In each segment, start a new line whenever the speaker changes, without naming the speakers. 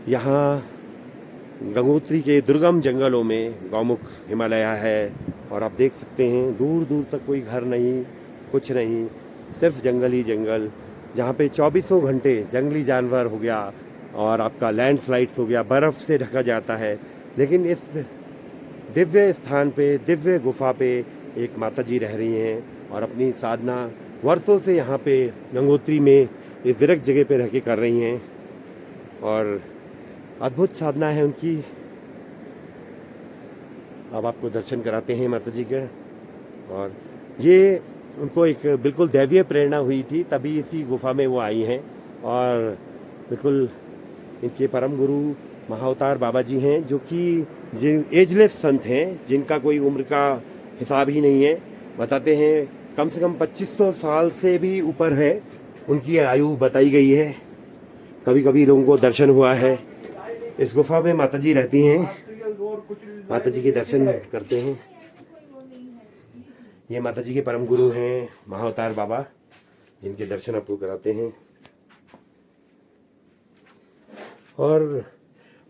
यहाँ गंगोत्री के दुर्गम जंगलों में गौमुख हिमालय है और आप देख सकते हैं दूर दूर तक कोई घर नहीं, कुछ नहीं, सिर्फ जंगल ही जंगल, जहाँ पे 24 घंटे जंगली जानवर हो गया और आपका लैंडस्लाइड्स हो गया, बर्फ़ से ढका जाता है। लेकिन इस दिव्य स्थान पे, दिव्य गुफा पे एक माताजी रह रही हैं और अपनी साधना वर्षों से यहाँ पे गंगोत्री में इस विरक्त जगह पे रह के कर रही हैं और अद्भुत साधना है उनकी। अब आपको दर्शन कराते हैं माताजी के। और ये उनको एक बिल्कुल दैवीय प्रेरणा हुई थी, तभी इसी गुफा में वो आई हैं। और बिल्कुल इनके परम गुरु महाअवतार बाबा जी हैं, जो कि एजलेस संत हैं, जिनका कोई उम्र का हिसाब ही नहीं है। बताते हैं कम से कम 2500 साल से भी ऊपर है उनकी आयु बताई गई है। कभी कभी लोगों को दर्शन हुआ है। इस गुफा में माताजी रहती हैं, माताजी के दर्शन करते हैं। ये माताजी के परम गुरु हैं महाअवतार बाबा, जिनके दर्शन आपको कराते हैं। और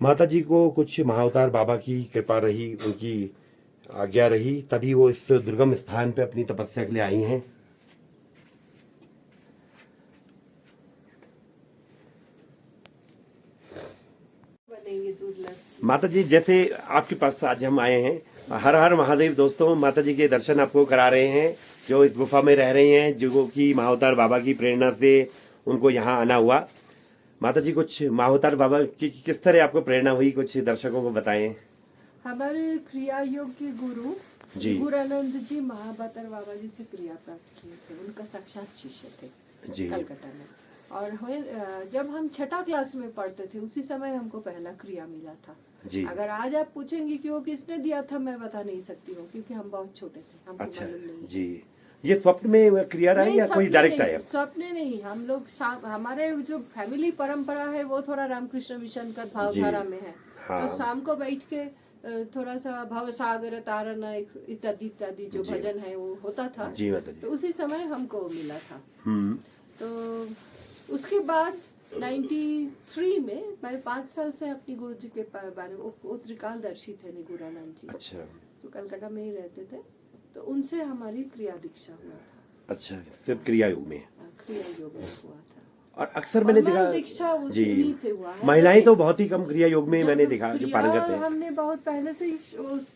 माताजी को कुछ महाअवतार बाबा की कृपा रही, उनकी आज्ञा रही, तभी वो इस दुर्गम स्थान पे अपनी तपस्या के लिए आई हैं। माताजी जैसे आपके पास आज हम आए हैं, हर हर महादेव दोस्तों, माताजी के दर्शन आपको करा रहे हैं, जो इस गुफा में रह रही हैं, जो कि महाअवतार बाबा की प्रेरणा से उनको यहाँ आना हुआ। माताजी कुछ महाअवतार बाबा की किस तरह आपको प्रेरणा हुई, कुछ दर्शकों को बताएं।
हमारे क्रिया योग के गुरु
जी
गुरानंद जी महाअवतार बाबा जी से क्रिया प्राप्त किए थे, उनका साक्षात शिष्य थे
जी
कलकत्ता में। और जब हम छठा क्लास में पढ़ते थे उसी समय हमको पहला क्रिया मिला था
जी।
अगर आज आप पूछेंगे कि वो किसने दिया था, मैं बता नहीं सकती हूँ, क्योंकि हम बहुत छोटे थे, हमको
अच्छा
मालूम नहीं।
जी। ये स्वप्न में क्रिया रहा या कोई डायरेक्ट आया?
स्वप्न नहीं, हम लोग हमारे जो फैमिली परंपरा है वो थोड़ा रामकृष्ण मिशन का भावधारा में है।
हाँ।
तो शाम को बैठ के थोड़ा सा भव सागर तारण इत्यादि इत्यादि जो भजन है वो होता था
जी माताजी।
तो उसी समय हमको मिला था। तो उसके बाद 93 में मैं 5 साल से अपनी गुरुजी के बारे में, वो त्रिकालदर्शी थे निगुरानंद जी। अच्छा। तो कलकत्ता में ही रहते थे, तो उनसे हमारी क्रिया दीक्षा हुआ था।
अच्छा, सिर्फ क्रिया योग में?
क्रिया योग में हुआ था।
और अक्सर मैंने देखा
दीक्षा
जी,
से हुआ है।
महिलाएं तो बहुत ही कम क्रिया योग में मैंने देखा जो पारंगत है।
हमने बहुत पहले से ही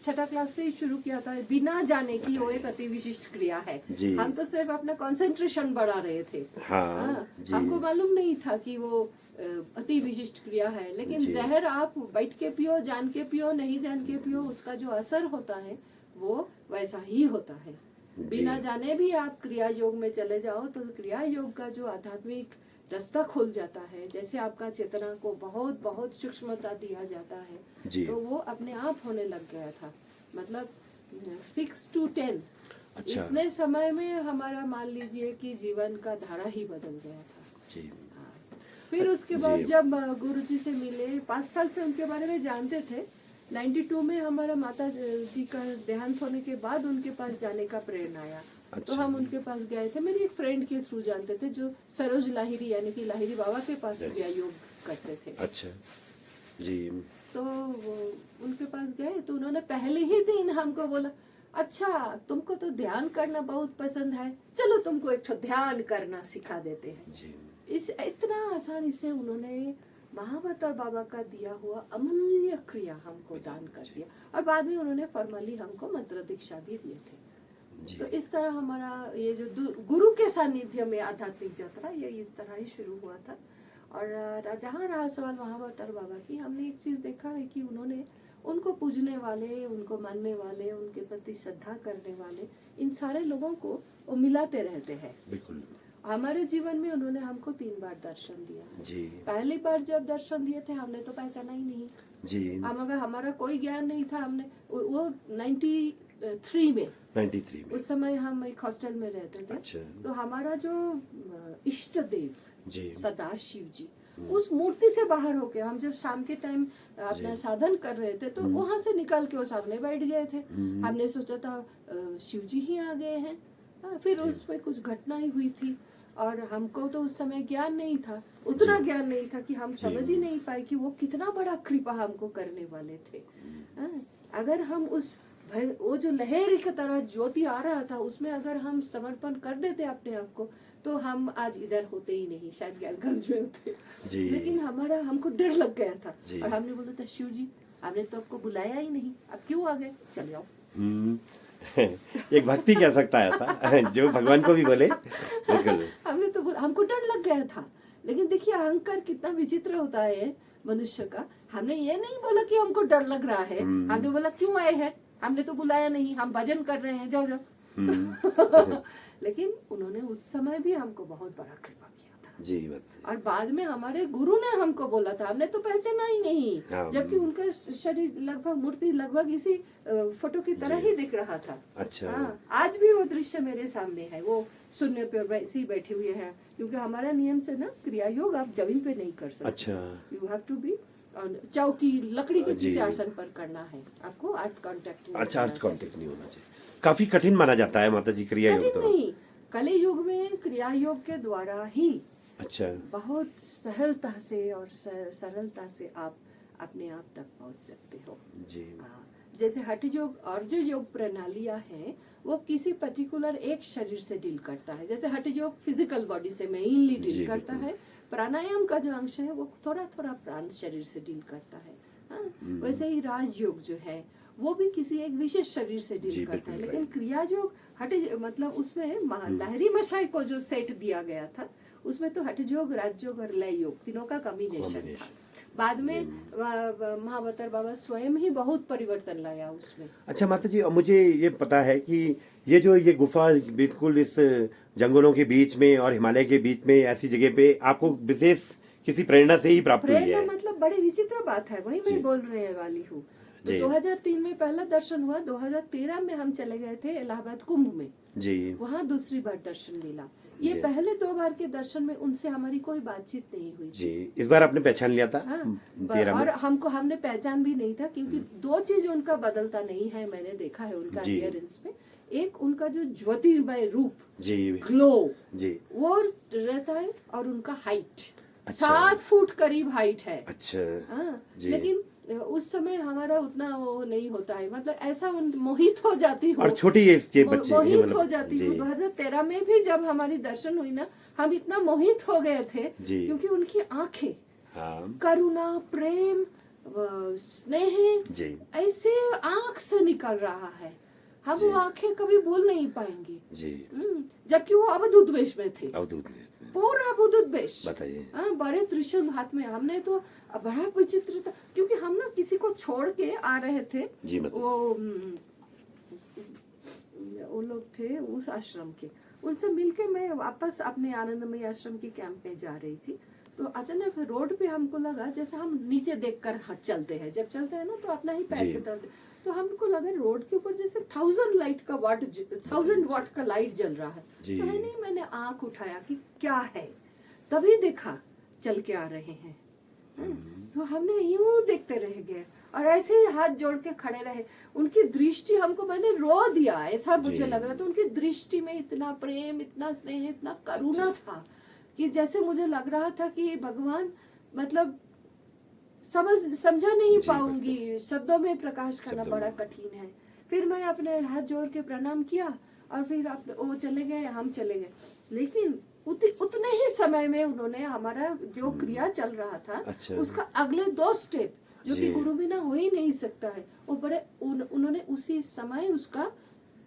छठा क्लास से ही शुरू किया था, बिना जाने की वो एक अति विशिष्ट क्रिया है। हम तो सिर्फ अपना कंसंट्रेशन बढ़ा रहे थे। हाँ, हमको मालूम नहीं था कि वो अति विशिष्ट क्रिया है। लेकिन जहर आप बैठ के पियो, जान के पियो, नहीं जान के पियो, उसका जो असर होता है वो वैसा ही होता है। बिना जाने भी आप क्रिया योग में चले जाओ तो क्रिया योग का जो आध्यात्मिक रास्ता खुल जाता है, जैसे आपका चेतना को बहुत बहुत सूक्ष्मता दिया जाता है, तो वो अपने आप होने लग गया था। मतलब 6 to 10 अच्छा। इतने समय में हमारा मान लीजिए कि जीवन का धारा ही बदल गया था जी। फिर उसके बाद जब गुरुजी से मिले, 5 साल से उनके बारे में जानते थे। 92 में हमारा माता जी का देहांत होने के बाद उनके पास जाने का प्रेरणा आया। अच्छा। तो हम उनके पास गए थे, मेरी एक फ्रेंड के थ्रू जानते थे जो सरोज लाहिरी यानी कि लाहिरी बाबा के पास क्रिया योग करते थे। अच्छा जी। तो उनके पास गए तो उन्होंने पहले ही दिन हमको बोला, अच्छा तुमको तो ध्यान करना बहुत पसंद है, चलो तुमको एक तो ध्यान करना सिखा देते हैं जी। इस इतना आसानी से उन्होंने महाअवतार बाबा का दिया हुआ अमूल्य क्रिया हमको दान कर दिया। और बाद में उन्होंने फॉर्मली हमको मंत्र दीक्षा भी दिए थे। तो इस तरह हमारा ये जो गुरु के सानिध्य में आध्यात्मिक यात्रा ये इस तरह ही शुरू हुआ था। और जहाँ रहा सवाल महाअवतार बाबा की, हमने एक चीज देखा है कि उन्होंने उनको पूजने वाले, उनको मानने वाले, उनके प्रति श्रद्धा करने वाले, इन सारे लोगों को वो मिलाते रहते हैं। बिल्कुल। हमारे जीवन में उन्होंने हमको 3 बार दर्शन दिया जी। पहली बार जब दर्शन दिए थे हमने तो पहचाना ही नहीं जी। हमारा कोई ज्ञान नहीं था। हमने वो 93 में उस समय हम एक हॉस्टल में रहते थे। अच्छा। तो हमारा जो इष्ट देव सदाशिव जी, उस मूर्ति से बाहर होके हम जब शाम के टाइम अपना साधन कर रहे थे तो वहां से निकल के वो सामने बैठ गए थे। हमने सोचा था शिव जी ही आ गए हैं। फिर उसमें कुछ घटनाएं हुई थी और हमको तो उस समय ज्ञान नहीं था, उतना ज्ञान नहीं था कि हम समझ ही नहीं पाए कि वो कितना बड़ा कृपा हमको करने वाले थे। हाँ, अगर हम उस वो जो लहर की तरह ज्योति आ रहा था उसमें अगर हम समर्पण कर देते अपने आप को, तो हम आज इधर होते ही नहीं, शायद ज्ञानगंज में होते। लेकिन हमको डर लग गया था और हमने बोला था, शिव जी आपने तो आपको बुलाया ही नहीं, अब क्यों आ गए, चले आओ।
एक भक्ति कह सकता है ऐसा जो भगवान को भी बोले। बिल्कुल
हमने तो हमको डर लग गया था। लेकिन देखिए अहंकार कितना विचित्र होता है मनुष्य का। हमने ये नहीं बोला कि हमको डर लग रहा है, हमने बोला क्यों आए हैं, हमने तो बुलाया नहीं, हम भजन कर रहे हैं, जाओ जाओ। लेकिन उन्होंने उस समय भी हमको बहुत बड़ा कृपा किया था
जी।
और बाद में हमारे गुरु ने हमको बोला था, हमने तो पहचाना ही नहीं, जबकि उनका शरीर लगभग मूर्ति लगभग इसी फोटो की तरह ही दिख रहा था।
अच्छा।
हाँ, आज भी वो दृश्य मेरे सामने है, वो शून्य पे वैसे ही बैठे हुए हैं, क्योंकि हमारा नियम से ना क्रिया योग आप जमीन पे नहीं कर सकते।
अच्छा।
यू हैव टू बी चौकी लकड़ी के किसी आसन पर करना है आपको, अर्थ कांटेक्ट।
अच्छा, अर्थ कांटेक्ट नहीं होना चाहिए। काफी कठिन माना जाता है माता जी क्रिया योग। तो
नहीं, कली युग में क्रिया योग के द्वारा ही
अच्छा
बहुत सहलता से और सरलता से आप अपने आप तक पहुंच सकते हो
जी।
जैसे हठ योग और जो योग प्रणालियां हैं वो किसी पर्टिकुलर एक शरीर से डील करता है। जैसे हठ योग फिजिकल बॉडी से मेनली डील करता है, प्राणायाम का जो अंश है वो थोड़ा थोड़ा प्राण शरीर से डील करता है। वैसे ही राजयोग जो है वो भी किसी एक विशेष शरीर से डील करता है। लेकिन क्रिया योग हठ मतलब उसमें लहरी मशाई को जो सेट दिया गया था उसमें तो हठ योग, राजयोग और लय योग तीनों का कॉम्बिनेशन था। बाद में महावतार बाबा स्वयं ही बहुत परिवर्तन लाया उसमें।
अच्छा माता जी, मुझे ये पता है कि ये गुफा बिल्कुल इस जंगलों के बीच में और हिमालय के बीच में ऐसी जगह पे आपको विशेष किसी प्रेरणा से ही प्राप्त हुई है।
प्रेरणा मतलब बड़ी विचित्र बात है, वही मैं बोल रहे वाली हूँ। तो 2003 में पहला दर्शन हुआ, 2013 में हम चले गए थे इलाहाबाद कुंभ में जी, वहाँ दूसरी बार दर्शन मिला। ये पहले 2 बार के दर्शन में उनसे हमारी कोई बातचीत नहीं हुई
जी। इस बार आपने पहचान लिया था?
और हमने पहचान भी नहीं था, क्योंकि 2 चीज उनका बदलता नहीं है, मैंने देखा है उनका अपीयरेंस में। एक उनका जो ज्योतिर्मय रूप जी, ग्लो जी, वो रहता है, और उनका हाइट 7 फुट करीब हाइट है। अच्छा जी। लेकिन उस समय हमारा उतना वो नहीं होता है, मतलब ऐसा मोहित हो जाती हूँ, और छोटी एज के बच्चे मोहित हो जाती हूँ। 2013 में भी जब हमारी दर्शन हुई ना, हम इतना मोहित हो गए थे क्योंकि उनकी आंखें करुणा, प्रेम, स्नेह ऐसे आंख से निकल रहा है, हम वो आंखें कभी भूल नहीं पाएंगे जी। जबकि वो अवधूत वेश में थे, पूरा अवधूत वेश। बताइए। बड़े त्रिशूल हाथ में। हमने तो बड़ा विचित्र था, क्योंकि हम ना किसी को छोड़ के आ रहे थे जी। वो लोग थे उस आश्रम के, उनसे मिलके मैं वापस अपने आनंदमय आश्रम के कैंप में जा रही थी। तो अचानक रोड पे हमको लगा जैसे हम नीचे देखकर चलते हैं, जब चलते हैं ना तो अपना ही पैर की तरफ, तो हमको लगा रोड के ऊपर जैसे 1000 वाट का लाइट जल रहा है। तो नहीं, मैंने आंख उठाया कि क्या है, तभी देखा चल के आ रहे हैं। तो हमने यूं देखते रह गए और ऐसे ही हाथ जोड़ के खड़े रहे। उनकी दृष्टि हमको, मैंने रो दिया ऐसा मुझे लग रहा था। उनकी दृष्टि में इतना प्रेम, इतना स्नेह, इतना करुणा था कि जैसे मुझे लग रहा था कि भगवान, मतलब समझा नहीं पाऊंगी, शब्दों में प्रकाश करना बड़ा कठिन है। फिर मैं अपने हाथ जोड़ के प्रणाम किया और फिर वो चले गए, हम चले गए। लेकिन उतने ही समय में उन्होंने हमारा जो क्रिया चल रहा था उसका अगले 2 स्टेप जो कि गुरु बिना हो ही नहीं सकता है, वो बड़े उन्होंने उसी समय उसका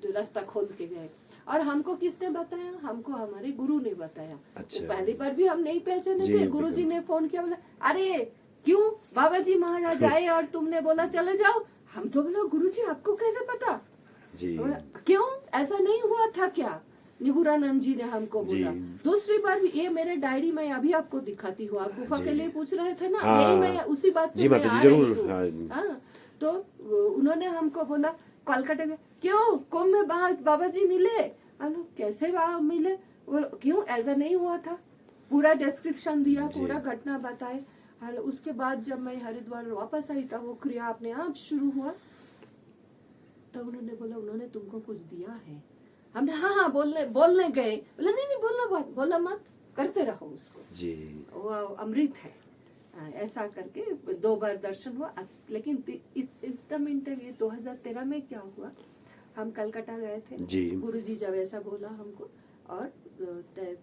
रास्ता खोल के गए। और हमको किसने बताया? हमको हमारे गुरु ने बताया। तो पहली बार भी हम नहीं पहचाने थे। गुरु जी ने फोन किया, बोला अरे क्यों बाबा जी महाराज आए और तुमने बोला चले जाओ। हम तो बोला गुरु जी आपको कैसे पता जी? क्यों, ऐसा नहीं हुआ था क्या? निगुरानंद जी ने हमको बोला। दूसरी बार भी, ये मेरे डायरी में अभी आपको दिखाती हूँ। आप गुफा के लिए पूछ रहे थे ना, यही मैं उसी बात पे मैं आ रही हूँ। तो उन्होंने हमको बोला कोलकाता के, क्यों कुंभ में बाबा जी मिले? कैसे मिले? क्यों, ऐसा नहीं हुआ था। पूरा डिस्क्रिप्शन दिया, पूरा घटना बताए। उसके बाद जब मैं हरिद्वार वापस आई तब वो क्रिया अपने आप शुरू हुआ। तो उन्होंने बोला उन्होंने तुमको कुछ दिया है, हमने हाँ बोलने गए, बोला नहीं बोला मत, करते रहो उसको
जी।
वो अमृत है। ऐसा करके 2 बार दर्शन हुआ। लेकिन इतना मिनट ये 2013 में क्या हुआ, हम कलकत्ता गए थे
जी।
गुरुजी जब ऐसा बोला हमको, और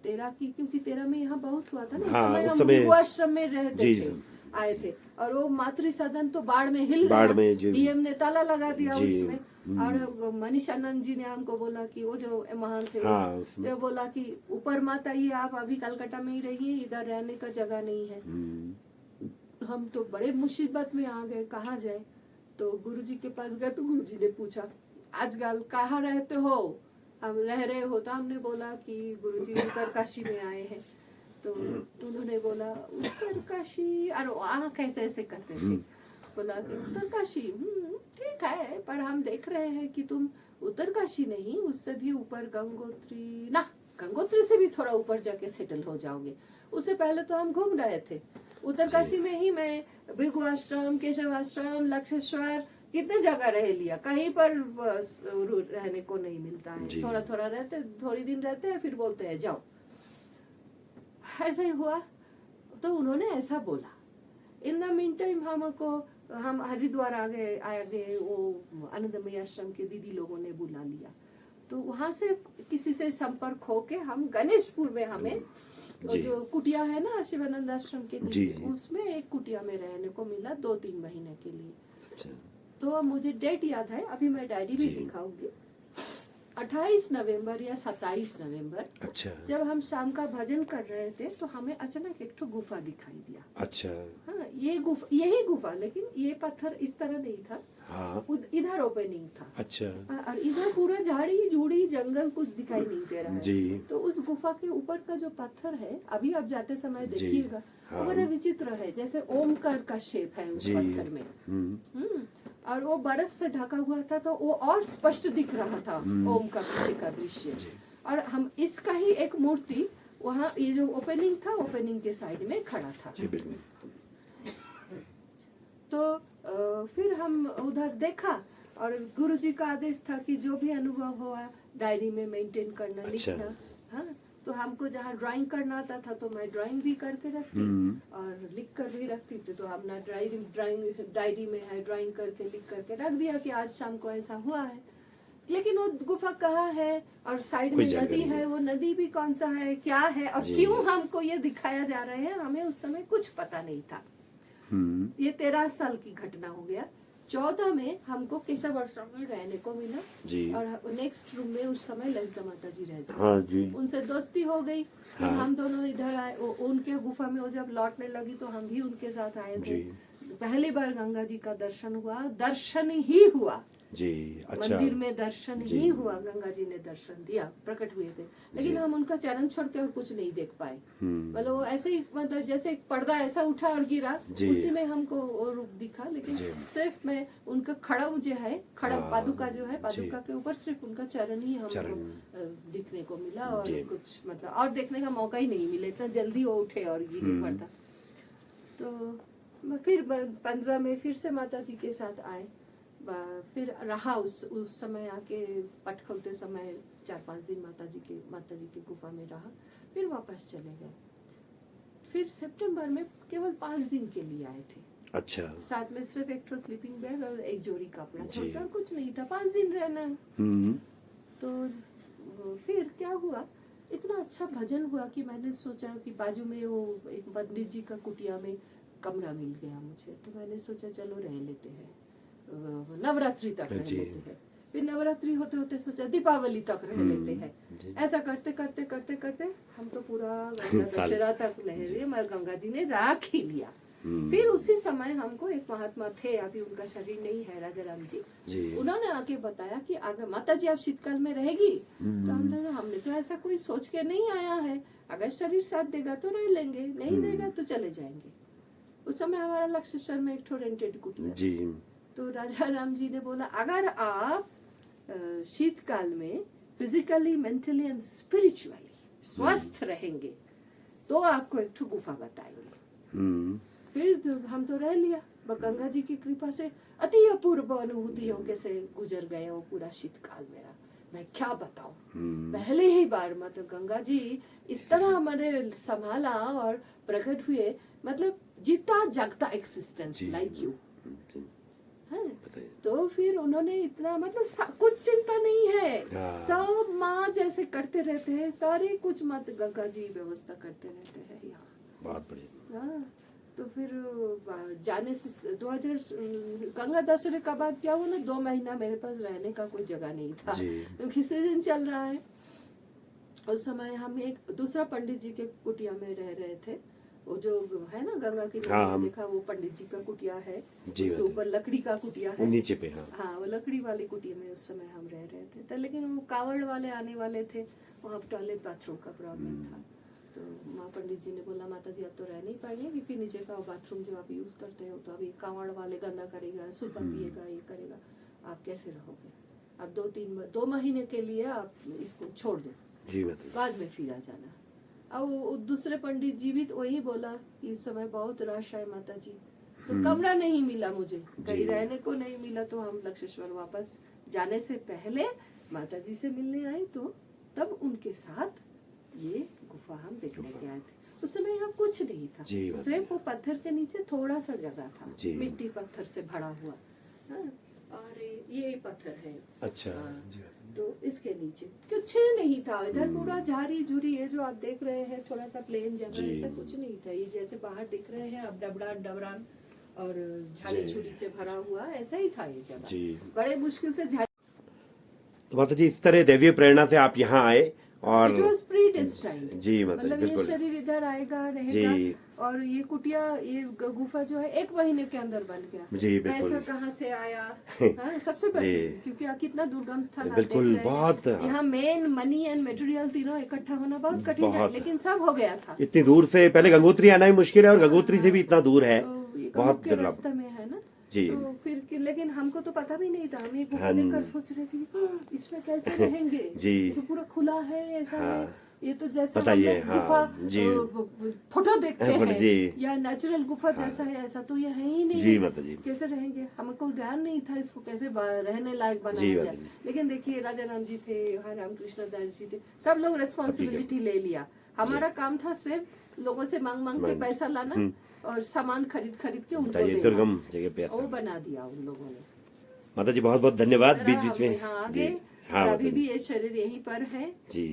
13 की, क्योंकि 13 में यहाँ बहुत हुआ था ना,
हाँ,
उस
उस
समय
समय
हम आश्रम में रहते थे, आए थे, और वो मातृ सदन तो बाढ़ में हिल गया, डीएम ने ताला लगा दिया उसमें। और मनीषानंद जी ने हमको बोला कि वो जो महान थे, वो बोला कि ऊपर मत आइए, आप अभी कलकत्ता में ही रहिए, इधर रहने का जगह नहीं है। हम तो बड़े मुसीबत में आ गए, कहाँ जाए। तो गुरुजी के पास गए तो गुरुजी ने पूछा आजकल कहाँ रहते हो, हम रह रहे हो। तो हमने बोला कि गुरुजी उत्तरकाशी में आए हैं। तो उन्होंने बोला उत्तरकाशी, और वहाँ कैसे ऐसे करते थे, बोला कि उत्तरकाशी ठीक है, पर हम देख रहे हैं कि तुम उत्तरकाशी नहीं, उससे भी ऊपर गंगोत्री, ना गंगोत्री से भी थोड़ा ऊपर जाके सेटल हो जाओगे। उससे पहले तो हम घूम रहे थे उत्तरकाशी में ही, मैं भृगु आश्रम, केशव आश्रम, लक्षेश्वर, कितने जगह रह लिया, कहीं पर रहने को नहीं मिलता है। थोड़ा थोड़ा रहते, थोड़ी दिन रहते हैं, फिर बोलते हैं जाओ। ऐसा ही हुआ। तो उन्होंने ऐसा बोला। इन द मीन टाइम हम हरिद्वार आ गए, वो आनंदमयी आश्रम के दीदी लोगों ने बुला लिया। तो वहां से किसी से संपर्क होके हम गणेशपुर में, हमें जो कुटिया है ना शिवानंद आश्रम के नीचे, उसमें एक कुटिया में रहने को मिला 2-3 महीने के लिए। तो मुझे डेट याद है, अभी मैं डायरी भी दिखाऊंगी, 28 नवंबर या 27 नवंबर। अच्छा। जब हम शाम का भजन कर रहे थे तो हमें अचानक एक ठो गुफा दिखाई दिया। अच्छा। हाँ, यही गुफा, लेकिन ये पत्थर इस तरह नहीं था। हाँ। इधर ओपनिंग था। अच्छा। और इधर पूरा झाड़ी झूड़ी जंगल, कुछ दिखाई नहीं दे रहा है जी। तो उस गुफा के ऊपर का जो पत्थर है, अभी आप जाते समय देखिएगा, हाँ। बड़ा विचित्र है, जैसे ओमकार का शेप है उस पत्थर में। और वो बर्फ से ढका हुआ था, तो वो और स्पष्ट दिख रहा था ओम का पीछे का दृश्य। और हम इसका ही एक मूर्ति वहाँ, ये जो ओपनिंग था, ओपनिंग के साइड में खड़ा था। तो फिर हम उधर देखा, और गुरुजी का आदेश था कि जो भी अनुभव हुआ डायरी में मेंटेन करना, लिखना। हाँ, तो हमको जहाँ ड्राइंग करना आता था तो मैं ड्राइंग भी करके रखती और लिख कर भी रखती थी। तो अपना डायरी में है, ड्राइंग करके लिख करके रख दिया कि आज शाम को ऐसा हुआ है। लेकिन वो गुफा कहाँ है, और साइड में नदी है, वो नदी भी कौन सा है, क्या है, और क्यों हमको ये दिखाया जा रहा है, हमें उस समय कुछ पता नहीं था। ये 13 साल की घटना हो गया। 14 में हमको केशव आश्रम में रहने को मिला जी। और नेक्स्ट रूम में उस समय ललिता माता जी रहते हाँ जी। उनसे दोस्ती हो गई। फिर हाँ। हम दोनों इधर आए, उनके गुफा में वो जब लौटने लगी तो हम भी उनके साथ आए थे। पहली बार गंगा जी का दर्शन हुआ, दर्शन ही हुआ जी। अच्छा। मंदिर में दर्शन ही हुआ, गंगा जी ने दर्शन दिया, प्रकट हुए थे। लेकिन हम उनका चरण छोड़ के और कुछ नहीं देख पाए। मतलब वो ऐसे ही, मतलब जैसे एक पर्दा ऐसा उठा और गिरा, उसी में हमको वो रूप दिखा। लेकिन सिर्फ मैं उनका खड़म जो है, खड़म पादुका जो है, पादुका के ऊपर सिर्फ उनका चरण ही हमको दिखने को मिला, और कुछ मतलब और देखने का मौका ही नहीं मिला, इतना जल्दी वो उठे और गिर पड़ता। तो फिर 15 में फिर से माता जी के साथ आए, फिर रहा उस समय आके पट खोलते समय 4-5 दिन माता जी के गुफा में रहा, फिर वापस चले गए। फिर सितंबर में केवल 5 दिन के लिए आए थे। अच्छा। साथ में सिर्फ एक स्लीपिंग बैग और एक जोड़ी कपड़ा, छोटा कुछ नहीं था, 5 दिन रहना है। तो फिर क्या हुआ, इतना अच्छा भजन हुआ कि मैंने सोचा कि बाजू में वो एक पंडित जी का कुटिया में कमरा मिल गया मुझे। तो मैंने सोचा चलो रह लेते हैं, नवरात्रि तक रह लेते हैं। फिर नवरात्रि होते होते सोचा दीपावली तक रह लेते हैं। ऐसा करते करते करते करते हम तो पूरा दशहरा तक रहे, मैं गंगा जी ने राख ही लिया। फिर उसी समय हमको एक महात्मा थे, अभी उनका शरीर नहीं है, राजा राम जी, उन्होंने आके बताया कि अगर माता जी आप शीतकाल में रहेगी। तो हमने तो ऐसा कोई सोच के नहीं आया है, अगर शरीर साथ देगा तो रह लेंगे, नहीं देगा तो चले जाएंगे। उस समय हमारा लक्षेश्वर में एक रेंटेड कुटिया जी। तो राजा राम जी ने बोला अगर आप शीतकाल में फिजिकली, मेंटली एंड स्पिरिचुअली स्वस्थ रहेंगे तो आपको एक ठो गुफा बताएंगे। फिर हम तो रह लिया, गंगा जी की कृपा से अति अपूर्व अनुभूतियों के से गुजर गए वो पूरा शीतकाल मेरा। मैं क्या बताऊं। पहले ही बार मतलब गंगा जी इस तरह हमारे संभाला और प्रकट हुए, मतलब जीता जागता एक्सिस्टेंस लाइक यू है। तो फिर उन्होंने इतना मतलब कुछ चिंता नहीं है, सब माँ जैसे करते रहते हैं सारे कुछ, मत गंगा जी व्यवस्था करते रहते हैं यहाँ।
बहुत बढ़िया।
हाँ, तो फिर जाने से 2000 गंगा दशहरे का बाद क्या हुआ ना, 2 महीना मेरे पास रहने का कोई जगह नहीं था क्योंकि सीजन चल रहा है। उस समय हम एक दूसरा पंडित जी के कुटिया में रह रहे थे, वो जो है ना गंगा की देखा, वो पंडित जी का कुटिया है, उसके ऊपर लकड़ी का कुटिया है
नीचे पे।
हाँ, वो लकड़ी वाली कुटिया में उस समय हम रह रहे थे। तो लेकिन वो कावड़ वाले आने वाले थे, वहाँ टॉयलेट बाथरूम का प्रॉब्लम था। तो माँ पंडित जी ने बोला माता जी आप तो रह नहीं पाएंगे क्योंकि नीचे का बाथरूम जो आप यूज करते हो तो अभी कावड़ वाले गंदा करेगा, सुपा पिएगा, ये करेगा, आप कैसे रहोगे। अब 2 महीने के लिए आप इसको छोड़ दो, बाद में फिर आ जाना। और दूसरे पंडित जी भी वही बोला इस समय बहुत रश है माता जी, तो कमरा नहीं मिला मुझे, कहीं रहने को नहीं मिला। तो हम लक्षेश्वर वापस जाने से पहले माता जी से मिलने आए, तो तब उनके साथ ये गुफा हम देखने के आए थे। उस समय यहाँ कुछ नहीं था, सिर्फ वो पत्थर के नीचे थोड़ा सा जगह था, मिट्टी पत्थर से भरा हुआ। हाँ, और ये पत्थर है। अच्छा। तो इसके नीचे कुछ नहीं था, इधर पूरा झाड़ी झुरी, ये जो आप देख रहे हैं थोड़ा सा प्लेन जगह, ऐसा कुछ नहीं था। ये जैसे बाहर दिख रहे हैं अब डबरान और झाड़ी झुरी से भरा हुआ, ऐसा ही था ये जगह। बड़े मुश्किल से झाड़ी।
तो माता जी इस तरह दैवीय प्रेरणा से आप यहाँ आए और
It was predestined।
जी
मतलब ये शरीर इधर आएगा रहेगा, और ये कुटिया, ये गुफा जो है 1 महीने के अंदर बन गया। पैसा कहाँ से आया हाँ, सबसे पहले क्योंकि कितना दुर्गम स्थान आप देख रहे हैं। बहुत यहाँ मेन मनी एंड मटेरियल तीनों इकट्ठा होना बहुत कठिन है, लेकिन सब हो गया था।
इतनी दूर से पहले गंगोत्री आना ही मुश्किल है और गंगोत्री से भी इतना दूर है, बहुत
रास्ते में है ना जी। तो फिर लेकिन हमको तो पता भी नहीं था, हम ये गुफा देखकर सोच रहे थे इसमें कैसे रहेंगे जी। ये तो पूरा खुला है, ऐसा है, ये तो जैसे गुफा फोटो देखते हैं या नेचुरल गुफा जैसा है, ऐसा तो ये है ही नहीं जी। कैसे रहेंगे, हमको ज्ञान नहीं था इसको कैसे रहने लायक बनाया जाए। लेकिन देखिए राजा राम जी थे, रामकृष्ण दास जी थे, सब लोग रिस्पॉन्सिबिलिटी ले लिया। हमारा काम था सिर्फ लोगों से मांग के पैसा लाना और सामान खरीद के उनको दुर्गम जगह पे वो बना दिया उन लोगों ने।
माता जी बहुत बहुत धन्यवाद। बीच में
हाँ, अभी भी ये शरीर यहीं पर है जी।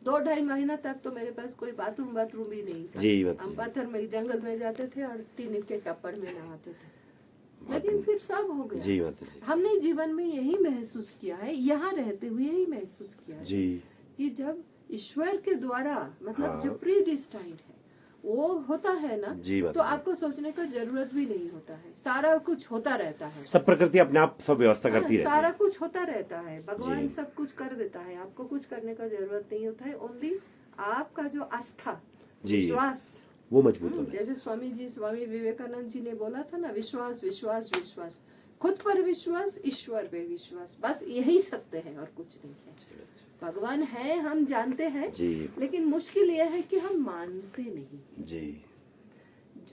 2-2.5 महीना तक तो मेरे पास कोई बाथरूम भी नहीं था जी। हम पत्थर में जंगल में जाते थे और टीन के टप्पर में नहाते थे, लेकिन फिर सब हो गया जी। माता जी हमने जीवन में यही महसूस किया है, यहाँ रहते हुए यही महसूस किया है जी, कि जब ईश्वर के द्वारा मतलब जो प्रीडिस्टाइंड है वो होता है ना, तो आपको सोचने का जरूरत भी नहीं होता है, सारा कुछ होता रहता है,
सब प्रकृति अपने आप सब व्यवस्था करती रहती है,
सारा कुछ होता रहता है, भगवान सब कुछ कर देता है, आपको कुछ करने का जरूरत नहीं होता है। ओनली आपका जो आस्था विश्वास
वो मजबूत होना।
जैसे स्वामी विवेकानंद जी ने बोला था ना, विश्वास विश्वास विश्वास, खुद पर विश्वास, ईश्वर पे विश्वास, बस यही सत्य है और कुछ नहीं है। भगवान है हम जानते हैं, लेकिन मुश्किल यह है कि हम मानते नहीं जी।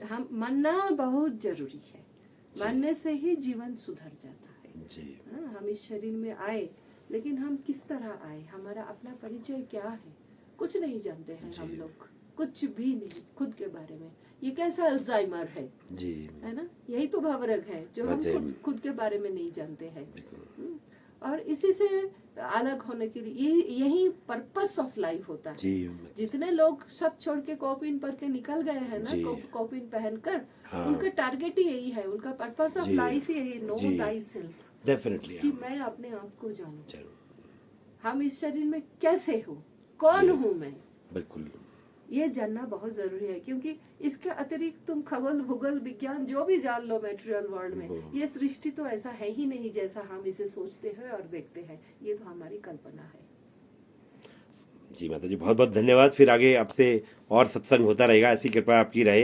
हम मानना बहुत जरूरी है, मानने से ही जीवन सुधर जाता है जी। हम इस शरीर में आए, लेकिन हम किस तरह आए, हमारा अपना परिचय क्या है, कुछ नहीं जानते हैं हम लोग, कुछ भी नहीं खुद के बारे में। ये कैसा अल्जाइमर है जी, है ना, यही तो भावरोग है जो हम खुद के बारे में नहीं जानते हैं। और इसी से अलग होने के लिए यही पर्पस ऑफ लाइफ होता है जी। जितने लोग सब छोड़ के कॉपिन पर के निकल गए हैं ना, कॉपिन पहनकर, उनका टारगेट ही यही है, उनका पर्पस ऑफ लाइफ ही यही, नो दाई सेल्फ,
डेफिनेटली
कि मैं अपने आप को जानूं, हम इस शरीर में कैसे हूँ, कौन हूँ मैं, बिल्कुल ये जानना बहुत जरूरी है। क्योंकि इसके अतिरिक्त तुम खगोल भूगोल विज्ञान जो भी जान लो मटेरियल वर्ल्ड में, ये सृष्टि तो ऐसा है ही नहीं जैसा हम इसे सोचते हैं और देखते हैं, ये तो हमारी कल्पना है
जी। माता जी बहुत बहुत धन्यवाद। फिर आगे आपसे और सत्संग होता रहेगा, ऐसी कृपा आपकी रहे।